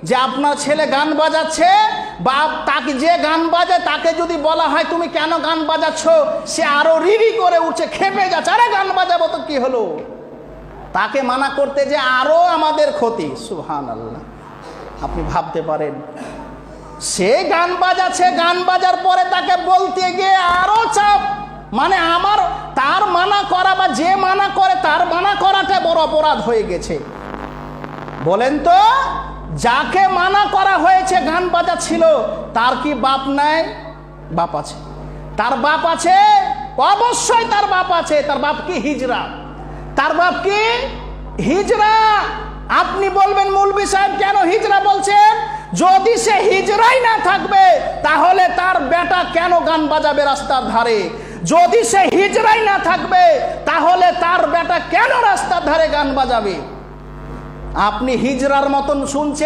যে আপনার ছেলে গান বাজাচ্ছে বা তাকে যে গান বাজায় তাকে যদি বলা হয় তুমি কেন গান বাজাচ্ছ, সে আরো রিরি করে উঠছে, খেপে যাচ্ছে, আরে গান বাজাবো তো কি হলো। তাকে মানা করতে যে আরো আমাদের ক্ষতি। সুবহানাল্লাহ। আপনি ভাবতে পারেন সে গান বাজাচ্ছে, গান বাজার পরে তাকে বলতে গিয়ে আরো চাপ, মানে আমার তার মানা করা বা যে মানা করে তার মানা করাটা বড় অপরাধ হয়ে গেছে। বলেন তো, যাকে মানা করা হয়েছে গান বাজাচ্ছিল তার কি বাপ নাই? বাপ আছে। তার বাপ আছে, অবশ্যই তার বাপ আছে। তার বাপ কি? হিজড়া। তার বাপ কি? হিজড়া। আপনি বলবেন মৌলভী সাহেব কেন হিজড়া বলছেন? যদি সে হিজড়াই না থাকবে তাহলে তার বেটা কেন গান বাজাবে রাস্তার ধারে? যদি সে হিজড়াই না থাকবে তাহলে তার বেটা কেন রাস্তার ধারে গান বাজাবে? আপনি হিজড়ার মতন শুনছেন।